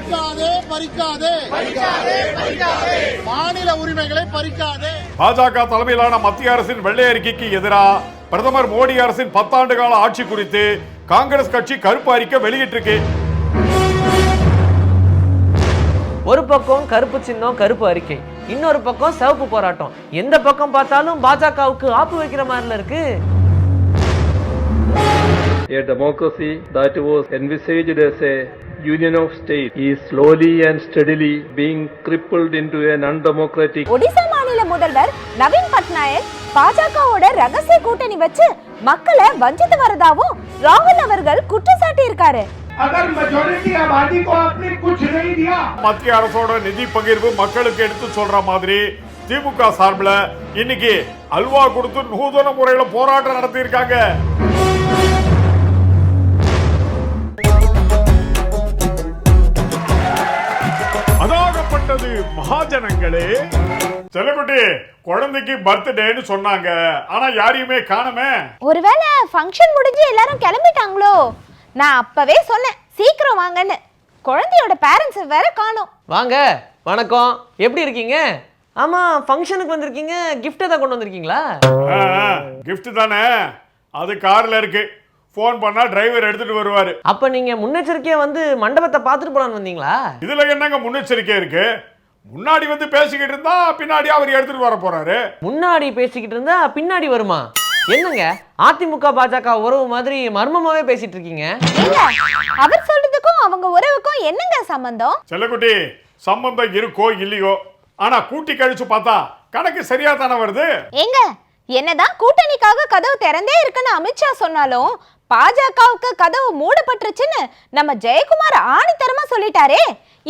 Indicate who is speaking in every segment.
Speaker 1: பறிக்காதே பறிக்காதே மாநில உரிமைகளை பறிக்காதே.
Speaker 2: பாஜக தலைமையிலான மத்திய அரசின் வெள்ளை அறிக்கைக்கு எதிராக பிரதமர் மோடி அரசின் 10 ஆண்டு கால ஆட்சி குறித்து காங்கிரஸ் கட்சி கருப்பு அறிக்கை வெளியிட்டிருக்கு.
Speaker 3: ஒரு பக்கம் கருப்பு சின்னம் கருப்பு அறிக்கை, இன்னொரு பக்கம் சிவப்பு போராட்டம். எந்த பக்கம் பார்த்தாலும் பாஜகவுக்கு ஆப்பு வைக்கிற மாதிரில இருக்கு.
Speaker 4: A democracy that was envisaged as a union of states is slowly and steadily being crippled into an undemocratic.
Speaker 5: Odisha மாநில முதல்வர் நவீன் பட்நாயக் பாஜகவோட ரகசிய கூட்டணி வச்சு மக்களை வஞ்சித்து வரதாவும் ராகுல் அவர்கள் குற்றச்சாட்டி இருக்காரு.
Speaker 2: மத்திய அரசோட நிதி பகிர்வு மக்களுக்கு எடுத்து சொல்ற மாதிரி திமுக சார்பில் இன்னைக்கு அல்வா கொடுத்து நூதன முறையில போராட்டம் நடத்தி இருக்காங்க. அதாகப்பட்டது மகாஜனங்களே. செல்லக்குட்டி குழந்தைக்கு பர்த்டேன்னு சொன்னாங்க, ஆனா யாரையுமே காணமே.
Speaker 5: ஒருவேளை ஃபங்க்ஷன் முடிஞ்சு எல்லாரும் கிளம்பிட்டாங்களோ? நான் அப்பவே சொன்னேன் சீக்கிரம் வாங்கன்னு. குழந்தையோட பேரண்ட்ஸ் வேற காணோம்.
Speaker 3: வாங்க, வணக்கம், எப்படி இருக்கீங்க? ஆமா, ஃபங்க்ஷனுக்கு வந்திருக்கீங்க, கிஃப்ட் ஏதாவது கொண்டு வந்திருக்கீங்களா?
Speaker 2: கிஃப்ட் தானே, அது கார்ல இருக்கு. போன் பண்ணா டிரைவர் எடுத்துட்டு வருவாரு.
Speaker 3: அப்ப நீங்க முன்னெச்சரிக்கையா வந்து மண்டபத்தை பார்த்துட்டு போலான்னு வந்தீங்களா?
Speaker 2: இதுல என்னங்க முன்னெச்சரிக்கை இருக்கு? முன்னாடி வந்து பேசிக்கிட்டு இருந்தா பின்னாடி அவர் எடுத்துட்டு வர போறாரு.
Speaker 3: முன்னாடி பேசிக்கிட்டு இருந்தா பின்னாடி வருமா? என்னங்க அதிமுக பாஜக உறவு மாதிரி மர்மமாவே பேசிட்டு இருக்கீங்க?
Speaker 5: அவர் சொல்றதுக்கும் அவங்க உறவுக்கும் என்னங்க சம்பந்தம்?
Speaker 2: செல்லக்குட்டி, சம்பந்தம் இருக்கோ இல்லையோ, ஆனா கூட்டி கழிச்சு பார்த்தா கணக்கு சரியா தானே வருது.
Speaker 5: ஏங்க, என்னதான் கூட்டணிக்காக கதவு திறந்தே இருக்குன்னு அமித்ஷா சொன்னாலும் பாஜகவுக்கு கதவு மூடப்பட்டுருச்சுன்னு நம்ம ஜெயக்குமார் ஆணித்தரமா சொல்லிட்டாரே.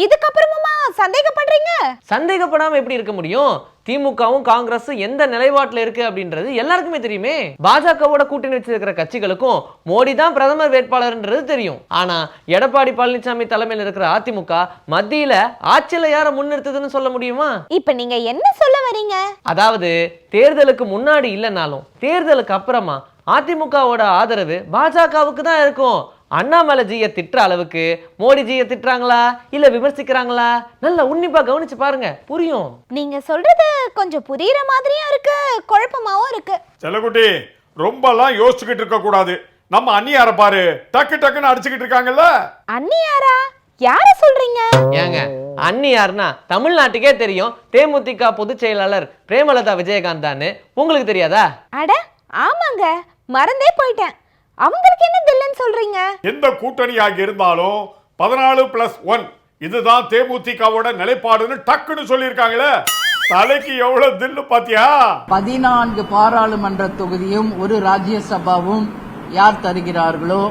Speaker 5: இதுக்கப்புறமா சந்தேகப்படுறீங்க?
Speaker 3: சந்தேகப்படாம எப்படி இருக்க முடியும்? திமுகவும் காங்கிரஸ் எந்த நிலைப்பாட்டில் இருக்கு அப்படின்றது எல்லாருக்குமே தெரியுமே. பாஜகவோட கூட்டணி வச்சிருக்கிற கட்சிகளுக்கும் மோடி தான் பிரதமர் வேட்பாளர்ன்றது தெரியும். ஆனா எடப்பாடி பழனிசாமி தலைமையில் இருக்கிற அதிமுக மத்தியில ஆட்சியில யாரை முன்னிறுத்துதுன்னு சொல்ல முடியுமா?
Speaker 5: இப்ப நீங்க என்ன சொல்ல வரீங்க?
Speaker 3: அதாவது தேர்தலுக்கு முன்னாடி இல்லைனாலும் தேர்தலுக்கு அப்புறமா அதிமுகவோட ஆதரவு பாஜகவுக்கு தான் இருக்கும். அண்ணாமலைஜியை திட்டுற அளவுக்கு மோடிஜியை திட்டுறாங்களா இல்ல விமர்சிக்கிறாங்களா? நல்லா உன்னிப்பா கவனிச்சு பாருங்க, புரியும்.
Speaker 5: நீங்க சொல்றது கொஞ்சம் புரியுற மாதிரியும் இருக்கு, குழப்பமாவும் இருக்கு.
Speaker 2: செல்லக்குட்டி, ரொம்பலாம் யோசிச்சுக்கிட்டு இருக்க கூடாது. நம்ம அண்ணியார பாரு, டக்கு டக்குன்னு அடிச்சுக்கிட்டு இருக்காங்கல்ல.
Speaker 5: அண்ணியாரா? யார சொல்றீங்க?
Speaker 3: ஏங்க, அண்ணி யாருன்னா தமிழ்நாட்டுக்கே தெரியும். தேமுதிக பொதுச் செயலாளர் பிரேமலதா விஜயகாந்த் தான். உங்களுக்கு தெரியாதா?
Speaker 5: அட ஆமாங்க, மறந்தே போயிட்டேன். அவங்களுக்கு என்ன தில்லைன்னு சொல்றீங்க?
Speaker 2: எந்த கூட்டணியாக இருந்தாலும் 14+1 இதுதான் தேமுதிகவோட நிலைப்பாடுன்னு டக்குன்னு சொல்லியிருக்காங்களே. தலைக்கு எவ்வளவு தில்லு பாத்தியா?
Speaker 6: 14 பாராளுமன்ற தொகுதியும் ஒரு ராஜ்யசபாவும் யார் தருகிறார்களோ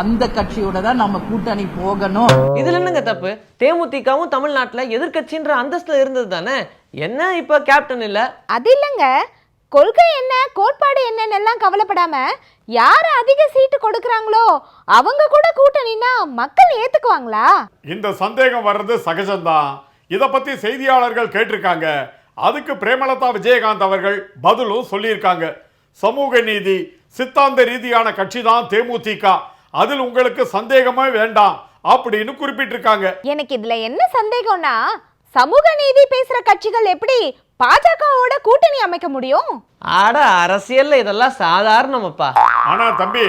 Speaker 6: அந்த கட்சியோட தான் நம்ம கூட்டணி போகணும்.
Speaker 3: இதுல என்னங்க தப்பு? தேமுதிகவும் தமிழ்நாட்டுல எதிர்கட்சின்ற அந்தஸ்துல இருந்தது தானே. என்ன இப்ப கேப்டன் இல்ல?
Speaker 5: அது இல்லங்க, கொள்கை என்ன கோட்பாடு என்னன்னு எல்லாம் கவலைப்படாம யாரு அதிக சீட்டு கொடுக்கறாங்களோ அவங்க கூட கூட்டணினா மக்கள் ஏத்துக்குவாங்களா?
Speaker 2: இந்த சந்தேகம் வர்றது சகஜம்தான். இத பத்தி செய்தியாளர்கள் கேட்டிருக்காங்க. அதுக்கு பிரேமலதா விஜயகாந்த் அவர்கள் பதிலும் சொல்லியிருக்காங்க. சமூக நீதி சித்தாந்த ரீதியான கட்சி தான் தேமுதிக, அதில் உங்களுக்கு சந்தேகமே வேண்டாம் அப்படின்னு குறிப்பிட்டிருக்காங்க.
Speaker 5: எனக்கு இதுல என்ன சந்தேகம்னா, சமூக நீதி பேசுற கட்சிகள் எப்படி பாஜகவோட கூட்டணி அமைக்க முடியும்?
Speaker 3: ஆட, அரசியல்ல இதெல்லாம் சாதாரணமாப்பா.
Speaker 2: ஆனா தம்பி,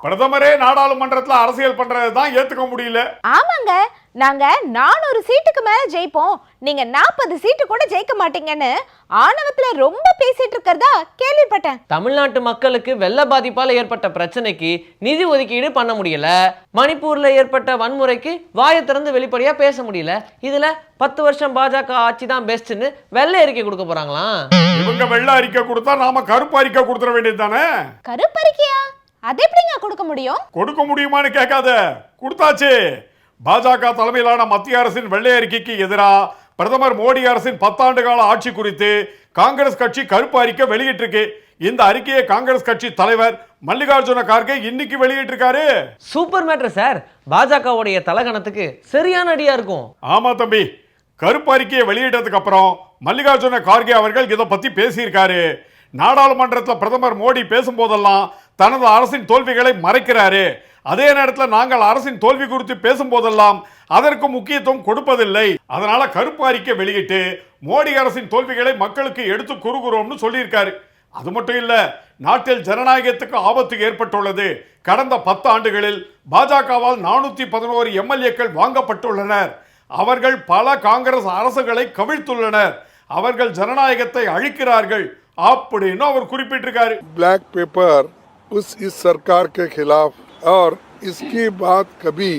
Speaker 2: பிரதமரே நாடாளுமன்றத்துல அரசியல் பண்றது தான் ஏத்துக்க முடியல.
Speaker 5: ஆமாங்க, நாங்க 400 சீட்டுக்கு மேல ஜெயிப்போம், நீங்க 40 சீட்டு கூட ஜெயிக்க மாட்டீங்கன்னு ஆணவத்துல ரொம்ப பேசிட்டு இருக்கிறதா கேள்விப்பட்டேன்.
Speaker 3: தமிழ்நாட்டு மக்களுக்கு வெள்ள பாதிப்பால ஏற்பட்ட பிரச்சனைக்கு நிதி ஒதுக்கீடு பண்ண முடியல. மணிப்பூர்ல ஏற்பட்ட வன்முறைக்கு வாயை திறந்து வெளிப்படையா பேச முடியல. இதுல 10 வருஷம் பாஜக ஆட்சி தான் பெஸ்ட்னு வெள்ளை அறிக்கை கொடுக்க போறாங்களாம்.
Speaker 2: இவங்க வெள்ளை அறிக்கை கொடுத்தா நாம கருப்பு அறிக்கை கொடுத்துட வேண்டியது தானே.
Speaker 5: கருப்பறிக்கையா? அது எப்படிங்க கொடுக்க முடியும்?
Speaker 2: கொடுக்க முடியுமான்னு கேட்காத, கொடுத்தாச்சு. பாஜக தலைமையிலான மத்திய அரசின் வெள்ளை அறிக்கைக்கு எதிராக பிரதமர் மோடி அரசின் 10 ஆண்டு கால ஆட்சி குறித்து காங்கிரஸ் கட்சி கருப்பு அறிக்கை வெளியிட்டிருக்கு. இந்த அறிக்கையை காங்கிரஸ் கட்சி தலைவர் மல்லிகார்ஜுன கார்கே இன்னைக்கு வெளியிட்டிருக்காரு.
Speaker 3: Super matter sir. பாஜகவுடைய தலகணத்துக்கு சரியான அடியா இருக்கும்.
Speaker 2: ஆமா தம்பி, கருப்பு அறிக்கையை வெளியிட்டதுக்கு அப்புறம் மல்லிகார்ஜுன கார்கே அவர்கள் இதை பத்தி பேசியிருக்காரு. நாடாளுமன்றத்தில் பிரதமர் மோடி பேசும்போதெல்லாம் தனது அரசின் தோல்விகளை மறைக்கிறாரு. அதே நேரத்தில் நாங்கள் அரசின் தோல்வி குறித்து பேசும்போதெல்லாம் அதற்கு முக்கியத்துவம் கொடுப்பதில்லை. அதனால கருப்பு அறிக்கை வெளியிட்டு மோடி அரசின் தோல்விகளை மக்களுக்கு எடுத்து கூறுகிறோம்னு சொல்லியிருக்காரு. அது மட்டும் இல்ல, நாட்டில் ஜனநாயகத்துக்கு ஆபத்து ஏற்பட்டுள்ளது. கடந்த 10 ஆண்டுகளில் பாஜகவால் 411 எம்எல்ஏக்கள் வாங்கப்பட்டுள்ளனர். அவர்கள் பல காங்கிரஸ் அரசுகளை கவிழ்த்துள்ளனர். அவர்கள் ஜனநாயகத்தை அழிக்கிறார்கள் அப்படின்னு அவர் குறிப்பிட்டிருக்காரு.
Speaker 7: ब्लैक पेपर इस सरकार के खिलाफ और इसकी बात कभी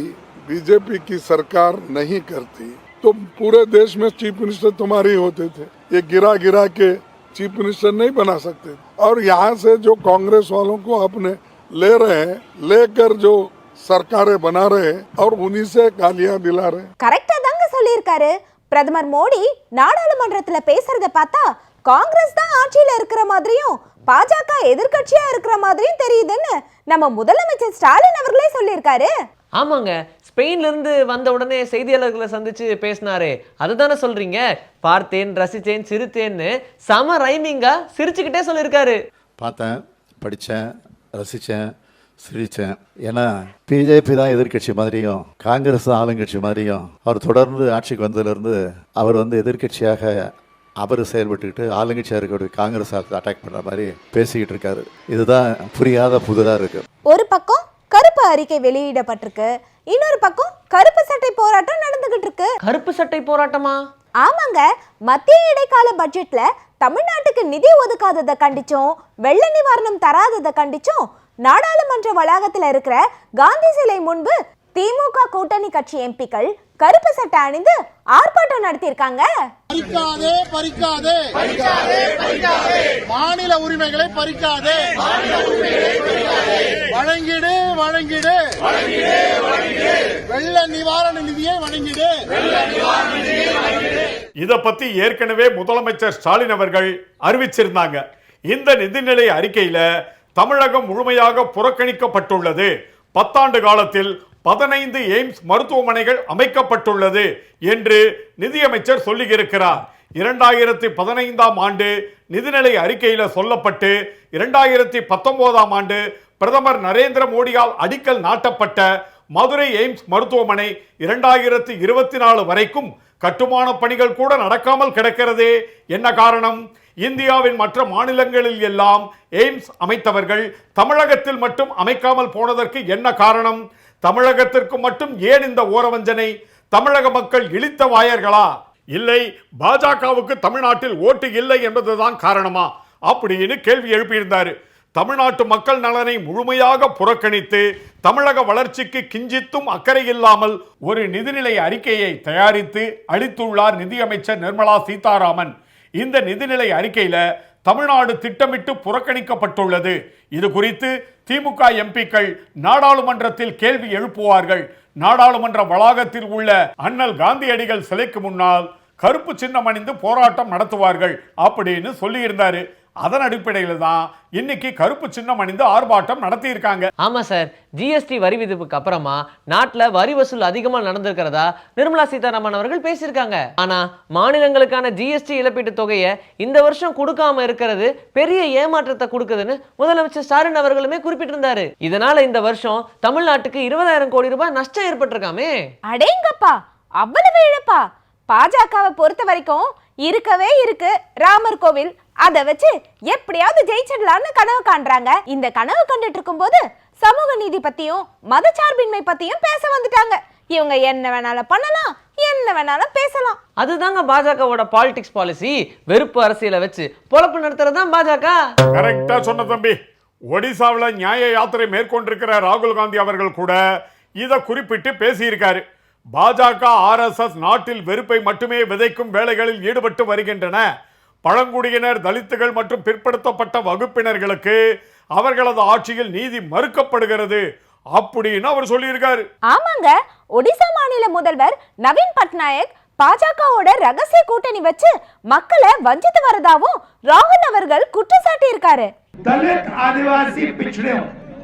Speaker 7: बीजेपी की सरकार नहीं करती तो पूरे देश में चीफ मिनिस्टर तुम्हारे होते थे. ये गिरा गिरा के चीफ मिनिस्टर नहीं बना सकते. और यहाँ से जो कांग्रेस वालों को अपने ले रहे हैं, लेकर जो सरकारें बना रहे हैं और उन्हीं से गालियां दिला रहे हैं.
Speaker 5: கரெக்டா தாங்க சொல்லியிருக்காரு. பிரதமர் மோடி நாடாளுமன்றத்துல பேசுறத பார்த்தா காங்கிரஸ் தான் ஆட்சியில இருக்கிற மாதிரியும் பாஜக எதிர்க்கட்சியா இருக்கிற மாதிரியும் தெரியுதுன்னு நம்ம முதலமைச்சர் ஸ்டாலின் அவர்களே சொல்லியிருக்காரு.
Speaker 3: ஆமாங்க, ஸ்பெயின்ல இருந்து வந்த உடனே செய்தியாளர்களை சந்திச்சு பேசினாரு. அதுதானே சொல்றீங்க? பார்த்தேன், ரசிச்சேன், சிரித்தேன்னு சம ரைமிங்கா சிரிச்சுக்கிட்டே சொல்லியிருக்காரு.
Speaker 8: பார்த்தேன், படித்தேன், ரசித்தேன், சிரித்தேன். ஏன்னா பிஜேபி தான் எதிர்கட்சி மாதிரியும் காங்கிரஸ் தான் ஆளுங்கட்சி மாதிரியும் அவர் தொடர்ந்து ஆட்சிக்கு வந்ததுலேருந்து அவர் எதிர்கட்சியாக அவர் செயல்பட்டுக்கிட்டு ஆளுங்கட்சியாக இருக்கக்கூடிய காங்கிரஸ் அட்டாக் பண்ணுற மாதிரி பேசிக்கிட்டு இருக்காரு. இதுதான் புரியாத புதுதாக இருக்கு.
Speaker 5: ஒரு பக்கம் கருப்பு அறிக்கை வெளியிடப்பட்டிருக்கு, இன்னொரு பக்கம் கருப்பு சட்டை போராட்டம் நடந்துகிட்டு இருக்கு.
Speaker 3: கருப்பு சட்டை போராட்டமா?
Speaker 5: ஆமாங்க, மத்திய இடைக்கால பட்ஜெட்ல தமிழ்நாட்டுக்கு நிதி ஒதுக்காததை கண்டிச்சோம், வெள்ள நிவாரணம் தராததை கண்டிச்சோம் நாடாளுமன்ற வளாகத்தில் இருக்கிற காந்தி சிலை முன்பு திமுக கூட்டணி கட்சி எம்பிக்கள் கருப்பு சட்டை அணிந்து ஆர்ப்பாட்டம் நடத்தியிருக்காங்க.
Speaker 1: பறிக்காதே பறிக்காதே மாநில உரிமைகளை பறிக்காதே, வழங்கிடு வழங்கிடு வெள்ள நிவாரண நிதியை வழங்கிடு.
Speaker 2: இத பத்தி ஏற்கனவே முதலமைச்சர் ஸ்டாலின் அவர்கள் அறிவிச்சிருந்தாங்க. இந்த நிதிநிலை அறிக்கையில தமிழகம் முழுமையாக புறக்கணிக்கப்பட்டுள்ளது. 10 ஆண்டு காலத்தில் 15 எய்ம்ஸ் மருத்துவமனைகள் அமைக்கப்பட்டுள்ளது என்று நிதியமைச்சர் சொல்லியிருக்கிறார். 2015ஆம் ஆண்டு நிதிநிலை அறிக்கையில் சொல்லப்பட்டு 2019ஆம் ஆண்டு பிரதமர் நரேந்திர மோடியால் அடிக்கல் நாட்டப்பட்ட மதுரை எய்ம்ஸ் மருத்துவமனை 2024 வரைக்கும் கட்டுமான பணிகள் கூட நடக்காமல் கிடக்கிறதே. என்ன காரணம்? இந்தியாவின் மற்ற மாநிலங்களில் எல்லாம் எய்ம்ஸ் அமைத்தவர்கள் தமிழகத்தில் மட்டும் அமைக்காமல் போனதற்கு என்ன காரணம்? தமிழகத்திற்கு மட்டும் ஏன் இந்த ஓரவஞ்சனை? தமிழக மக்கள் இழித்த வாயர்களா? இல்லை பாஜகவுக்கு தமிழ்நாட்டில் ஓட்டு இல்லை என்பதுதான் காரணமா அப்படின்னு கேள்வி எழுப்பியிருந்தார். தமிழ்நாட்டு மக்கள் நலனை முழுமையாக புறக்கணித்து தமிழக வளர்ச்சிக்கு கிஞ்சித்தும் அக்கறை இல்லாமல் ஒரு நிதிநிலை அறிக்கையை தயாரித்து அளித்துள்ளார் நிதியமைச்சர் நிர்மலா சீதாராமன். இந்த நிதிநிலை அறிக்கையில தமிழ்நாடு திட்டமிட்டு புறக்கணிக்கப்பட்டுள்ளது. இது குறித்து திமுக எம்பிக்கள் நாடாளுமன்றத்தில் கேள்வி எழுப்புவார்கள். நாடாளுமன்ற வளாகத்தில் உள்ள அண்ணல் காந்தியடிகள் சிலைக்கு முன்னால் கருப்பு சின்னம் அணிந்து போராட்டம் நடத்துவார்கள் அப்படின்னு சொல்லியிருந்தாரு. அதன் அடிப்படையில் தான் இன்னைக்கு கருப்பு சின்னம் அணிந்து ஆர்ப்பாட்டம் நடத்தி இருக்காங்க.
Speaker 3: ஆமா சார், ஜிஎஸ்டி வரி விதிப்புக்கு அப்புறமா நாட்டுல வரி வசூல் அதிகமா நடந்திருக்கிறதா நிர்மலா சீதாராமன் அவர்கள் பேசியிருக்காங்க. ஆனா மாநிலங்களுக்கான ஜிஎஸ்டி இழப்பீட்டு தொகையை இந்த வருஷம் கொடுக்காம இருக்கிறது பெரிய ஏமாற்றத்தை கொடுக்குதுன்னு முதலமைச்சர் ஸ்டாலின் அவர்களுமே குறிப்பிட்டிருந்தாரு. இதனால இந்த வருஷம் தமிழ்நாட்டுக்கு 20,000 கோடி ரூபாய் நஷ்டம் ஏற்பட்டிருக்காமே.
Speaker 5: அடேங்கப்பா, அவ்வளவு இழப்பா? பாஜகவை பொறுத்த வரைக்கும் இருக்கவே இருக்கு ராமர் கோவில், அதை வச்சு எப்படியாவது ஜெயிச்சிடலாம்னு கனவு காண்றாங்க. இந்த கனவு கண்டுட்டு இருக்கும் போது சமூக நீதி பத்தியும் மதச்சார்பின்மை பத்தியும் பேச வந்துட்டாங்க. இவங்க என்ன வேணாலும் பண்ணலாம், என்ன வேணாலும் பேசலாம்.
Speaker 3: அதுதாங்க பாஜகவோட பாலிடிக்ஸ் பாலிசி. வெறுப்பு அரசியலை வச்சு பொழப்பு நடத்துறதுதான் பாஜக.
Speaker 2: கரெக்டா சொன்ன தம்பி. ஒடிசாவில் நியாய யாத்திரை மேற்கொண்டிருக்கிற ராகுல் காந்தி அவர்கள் கூட இதை குறிப்பிட்டு பேசியிருக்காரு. பாஜக RSS நாட்டில் வெறுப்பை மட்டுமே விதைக்கும் வேலைகளில் ஈடுபட்டு வருகின்றன. பழங்குடியினர், தலித்துகள் மற்றும் பிற்படுத்தப்பட்ட வகுப்பினர்களுக்கு அவர்களது ஆட்சியில் நீதி மறுக்கப்படுகிறது அப்படின்னு அவர் சொல்லியிருக்காரு.
Speaker 5: ஆமாங்க, ஒடிசா மாநில முதல்வர் நவீன் பட்நாயக் பாஜகவோட ரகசிய கூட்டணி வச்சு மக்களை வஞ்சித்து வரதாவும் ராகுல் அவர்கள் குற்றச்சாட்டி இருக்காரு.
Speaker 9: दलित आदिवासी पिछड़े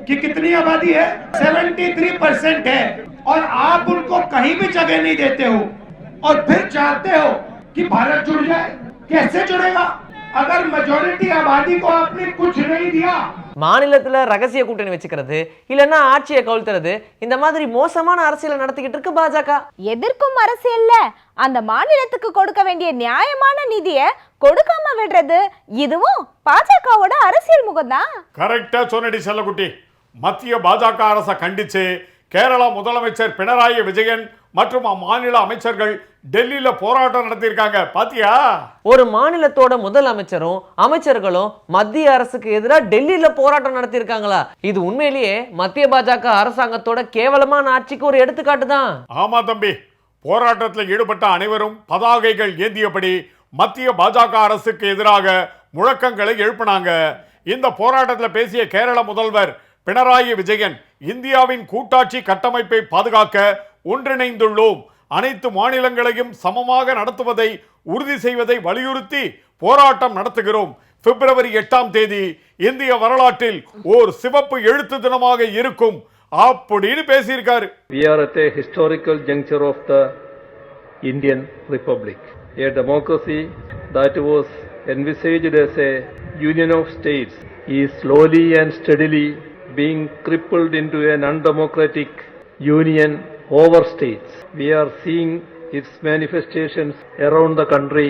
Speaker 9: की कितनी आबादी है? 73% है और आप उनको कहीं भी जगह नहीं देते हो और फिर चाहते हो कि भारत जुड़ जाए. कैसे जुड़ेगा? अगर मेजॉरिटी आबादी को आपने कुछ नहीं दिया,
Speaker 3: மாநிலத்துல ரகசிய கூட்டணி வச்சுக்கிறது இல்லன்னா ஆட்சியை கவுழ்த்துறது, இந்த மாதிரி மோசமான அரசியலை நடத்திக்கிட்டு இருக்கு பாஜக.
Speaker 5: எதிர்க்கும் அரசியல்ல அந்த மாநிலத்துக்கு கொடுக்க வேண்டிய நியாயமான நிதியை கொடுக்காம விடுறது, இதுவும் பாஜகவோட அரசியல் முகம்தான்.
Speaker 2: கரெக்டா சொன்னடி செல்லக்குட்டி. மத்திய பாஜக அரசை கண்டிச்சு கேரளா முதலமைச்சர் பினராயி விஜயன் மற்றும் அம்மாநில அமைச்சர்கள் டெல்லியில போராட்டம் நடத்தியிருக்காங்க. பாத்தியா?
Speaker 3: ஒரு மாநிலத்தோட முதலமைச்சரும் அமைச்சர்களும் மத்திய அரசுக்கு எதிராக டெல்லியில போராட்டம் நடத்தியிருக்காங்களா? இது உண்மையிலேயே மத்திய பாஜக அரசாங்கத்தோட கேவலமான ஆட்சிக்கு ஒரு எடுத்துக்காட்டு தான்.
Speaker 2: ஆமா தம்பி, போராட்டத்தில் ஈடுபட்ட அனைவரும் பதாகைகள் ஏந்தியபடி மத்திய பாஜக அரசுக்கு எதிராக முழக்கங்களை எழுப்பினாங்க. இந்த போராட்டத்தில் பேசிய கேரள முதல்வர் பினராயி விஜயன், இந்தியாவின் கூட்டாட்சி கட்டமைப்பை பாதுகாக்க ஒன்றிணைந்துள்ளோம், அனைத்து மாநிலங்களையும் சமமாக நடத்துவதை உறுதி செய்வதை வலியுறுத்தி போராட்டம் நடத்துகிறோம். பிப்ரவரி 8ஆம் தேதி இந்திய வரலாற்றில் ஓர் சிவப்பு எழுத்து தினமாக இருக்கும் அப்படின்னு பேசியிருக்காரு.
Speaker 4: We are at a historical juncture of the Indian Republic, a democracy that was envisaged as a union of states is slowly and steadily being crippled into an undemocratic union over states. We are seeing its manifestations around the country,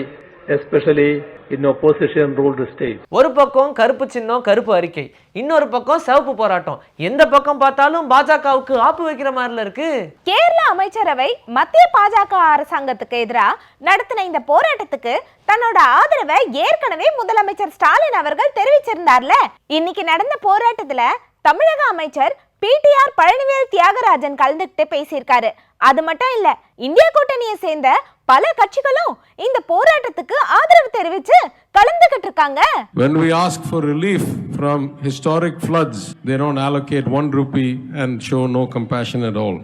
Speaker 4: especially in opposition ruled states.
Speaker 3: ஒரு பக்கம் கருப்பு சின்னம் கருப்பு அறிக்கை, இன்னொரு பக்கம் சிவப்பு போராட்டம். எந்த பக்கம் பார்த்தாலும் பாஜகவுக்கு ஆப்பு வைக்கிற மாதிரில இருக்கு.
Speaker 5: கேரள அமைச்சரவை மத்திய பாஜக அரசாங்கத்துக்கு எதிராக நடத்தின இந்த போராட்டத்துக்கு தன்னோட ஆதரவை ஏற்கனவே முதலமைச்சர் ஸ்டாலின் அவர்கள் தெரிவிச்சிருந்தார்ல. இன்னைக்கு நடந்த போராட்டத்துல தமிழக அமைச்சர் பிடிஆர் பழனிவேல் தியாகராஜன் கலந்துக்கிட்டு பேசியிருக்காரு. அது மட்டும் இல்ல, இந்தியா கூட்டணியை சேர்ந்த பல கட்சிகளும் இந்த போராட்டத்துக்கு ஆதரவு தெரிவிச்சு கலந்துகிட்டு இருக்காங்க.
Speaker 10: When we ask for relief from historic floods, they don't allocate 1 rupee and show no compassion at all.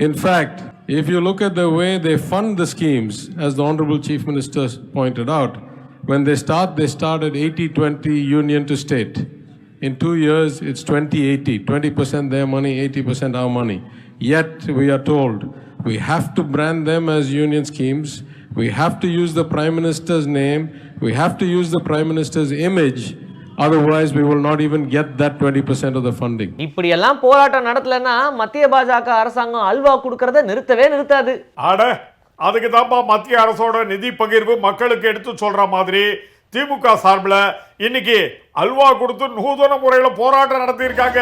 Speaker 10: In fact, if you look at the way they fund the schemes, as the Honorable Chief Minister pointed out, when they start at 80-20 union to state. In 2 years, it's 20-80, 20% their money, 80% our money. Yet, we are told we have to brand them as union schemes, we have to use the Prime Minister's name, we have to use the Prime Minister's image, otherwise we will not even get that 20% of the funding.
Speaker 3: இப்படி எல்லாம் போராட்டம் நடத்தலன்னா மத்திய பாஜக அரசாங்கம் அல்வா கொடுக்கறத நிறுத்தவே நிறுத்தாது.
Speaker 2: ஆட, அதுக்கு தான்ப்பா மத்திய அரசோட நிதி பகிர்வு மக்களுக்கு எடுத்து சொல்ற மாதிரி திமுக சார்பில் இன்னைக்கு அல்வா கொடுத்து நூதன முறையில் போராட்டம் நடத்தியிருக்காங்க.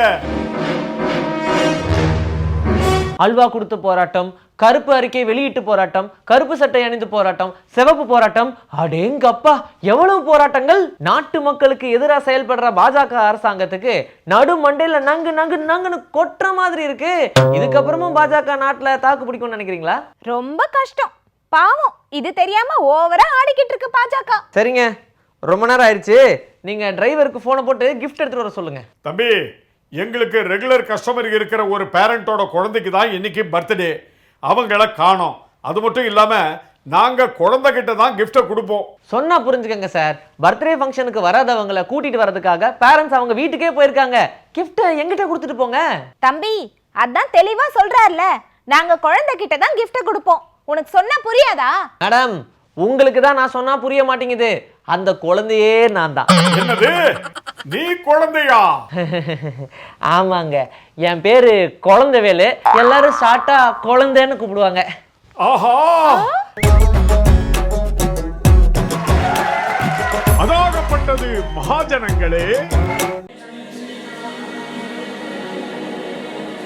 Speaker 3: அல்வா கொடுத்து போராட்டம், கருப்பு அறிக்கை வெளியிட்டு போராட்டம், கருப்பு சட்டை அணிந்து போராட்டம், சிவப்பு போராட்டம், அடேங்கப்பா எவ்வளவு போராட்டங்கள்! நாட்டு மக்களுக்கு எதிராக செயல்படுற பாஜக அரசாங்கத்துக்கு நடு மண்டையில நங்கு நங்கு நங்குன்னு கொட்டுற மாதிரி இருக்கு. இதுக்கப்புறமும் பாஜக நாட்டுல தாக்கு பிடிக்கும்னு நினைக்கிறீங்களா?
Speaker 5: ரொம்ப கஷ்டம், பாவம். இது தெரியாம ஓவரா ஆடிக்கிட்டு இருக்கு பாஜக.
Speaker 3: சரிங்க, ரொம்ப நேரம் ஆயிடுச்சு. நீங்க டிரைவருக்கு போனை போட்டு கிஃப்ட் எடுத்துட்டு வர சொல்லுங்க.
Speaker 2: தம்பி, எங்களுக்கு ரெகுலர் கஸ்டமர் இருக்கிற ஒரு பேரண்டோட குழந்தைக்கு தான் இன்னைக்கு பர்த்டே. அவங்கள காணோம். அது மட்டும் இல்லாம நாங்க குழந்தைகிட்ட தான் கிஃப்ட்டை கொடுப்போம்.
Speaker 3: சொன்னா புரிஞ்சுக்கங்க சார். பர்த்டே ஃபங்க்ஷனுக்கு வராதவங்களை கூட்டிட்டு வரதுக்காக பேரண்ட்ஸ் அவங்க வீட்டுக்கே போயிருக்காங்க. கிஃப்ட் எங்கிட்ட கொடுத்துட்டு போங்க.
Speaker 5: தம்பி, அதான் தெளிவா சொல்றாருல, நாங்க குழந்தைகிட்ட தான் கிஃப்ட் கொடுப்போம். உனக்கு சொன்னா புரியாதா?
Speaker 3: மேடம், உங்களுக்கு தான் நான் சொன்னா புரிய மாட்டேங்குது. அந்த குழந்தையே நான் தான்.
Speaker 2: என்னது, நீ குழந்தையா?
Speaker 3: ஆமாங்க, என் பேரு குழந்தைவேலு. எல்லாரும் ஷார்ட்டா குழந்தைன்னு கூப்பிடுவாங்க.
Speaker 2: ஆஹா, அதாகப்பட்டது மகாஜனங்களே.